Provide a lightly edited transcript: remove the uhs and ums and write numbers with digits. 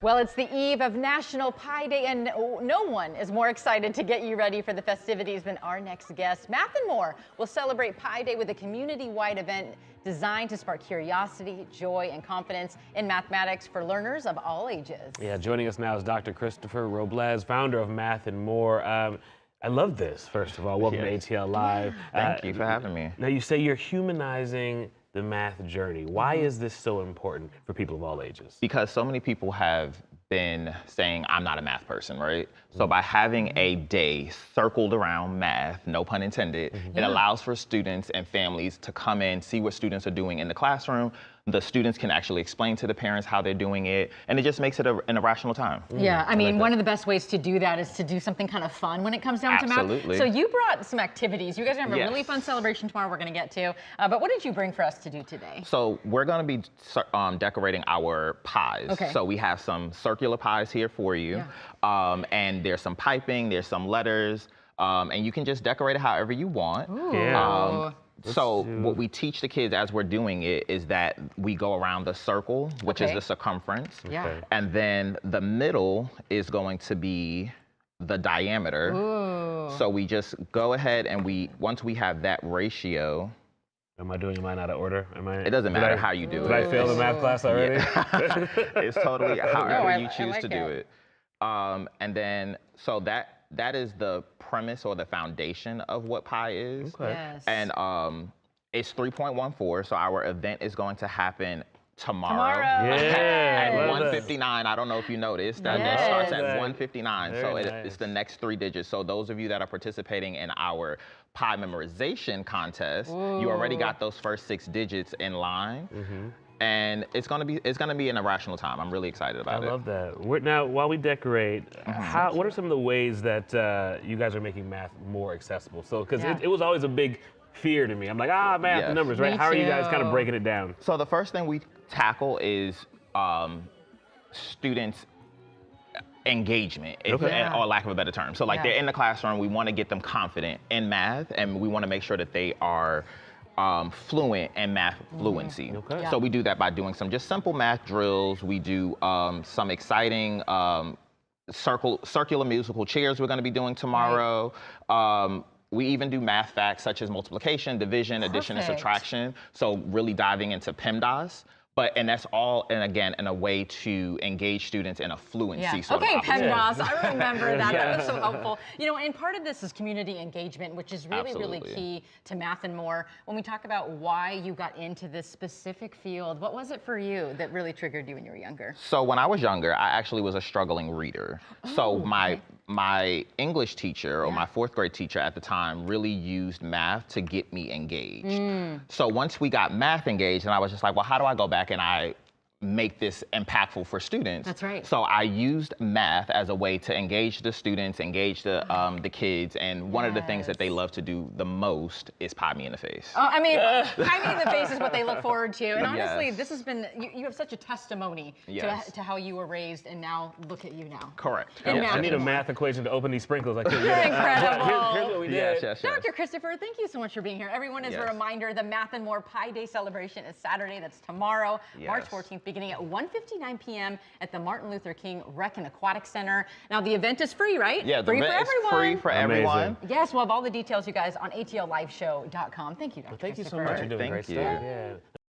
Well, it's the eve of National Pie Day, and no one is more excited to get you ready for the festivities than our next guest. Math and More will celebrate Pie Day with a community-wide event designed to spark curiosity, joy, and confidence in mathematics for learners of all ages. Yeah, joining us now is Dr. Christopher Roblész, founder of Math and More. I love this, first of all. Welcome to ATL Live. Thank you for having me. Now, you say you're humanizing the math journey. Why is this so important for people of all ages? Because so many people have been saying, I'm not a math person, right? So by having a day circled around math, no pun intended, it allows for students and families to come in, see what students are doing in the classroom. The students can actually explain to the parents how they're doing it, and it just makes it an irrational time. Yeah, I mean, one of the best ways to do that is to do something kind of fun when it comes down to math. So you brought some activities. You guys are going to have a really fun celebration tomorrow we're going to get to. But what did you bring for us to do today? So we're going to be decorating our pies. Okay. So we have some circular pies here for you. Yeah. And there's some piping, there's some letters, and you can just decorate it however you want. Ooh. So what we teach the kids as we're doing it is that we go around the circle, which is the circumference. Yeah. And then the middle is going to be the diameter. Ooh. So we just go ahead and once we have that ratio. Am I doing mine out of order? It doesn't matter how you do it. Did I fail the math class already? Yeah. It's totally however you choose to do it. And then, so that is the premise or the foundation of what pi is. Okay. Yes. And it's 3.14, so our event is going to happen tomorrow. Yeah. At 1:59. I don't know if you noticed. That starts at 1:59. So it's the next 3 digits. So those of you that are participating in our pie memorization contest, you already got those first 6 digits in line. And it's gonna be an irrational time. I'm really excited about it. I love that. Now, while we decorate, what are some of the ways that you guys are making math more accessible? So, because it was always a big fear to me. I'm like, math and numbers, right? How are you guys kind of breaking it down? So the first thing we tackle is students' engagement, or lack of a better term. So like they're in the classroom, we want to get them confident in math, and we want to make sure that they are fluent in math fluency. So we do that by doing some just simple math drills. We do some exciting circular musical chairs we're going to be doing tomorrow. We even do math facts such as multiplication, division, addition, and subtraction. So really diving into PEMDAS. And that's all, and again, in a way to engage students in a fluency sort of PEMDAS, I remember that. That was so helpful. You know, and part of this is community engagement, which is really, really key to Math and More. When we talk about why you got into this specific field, what was it for you that really triggered you when you were younger? So when I was younger, I actually was a struggling reader. So my English teacher, or my 4th grade teacher at the time, really used math to get me engaged. So once we got math engaged, and I was just like, well, how do I go back and I make this impactful for students? That's right. So I used math as a way to engage the students, engage the kids, and one of the things that they love to do the most is pie me in the face. Oh, I mean, pie me in the face is what they look forward to. And honestly, this has been, you have such a testimony to how you were raised, and now look at you now. Correct. I need a math equation to open these sprinkles. Like, incredible. Here's what we did. Dr. Christopher, thank you so much for being here. Everyone, as a reminder, the Math and More Pie Day celebration is Saturday. That's tomorrow, March 14th, beginning at 1:59 p.m. at the Martin Luther King Rec and Aquatic Center. Now, the event is free, right? Yeah, free for everyone. Free for everyone. Yes, we'll have all the details, you guys, on atliveshow.com. Thank you, Dr. Thank you so Christopher. much. You're doing great stuff. Yeah.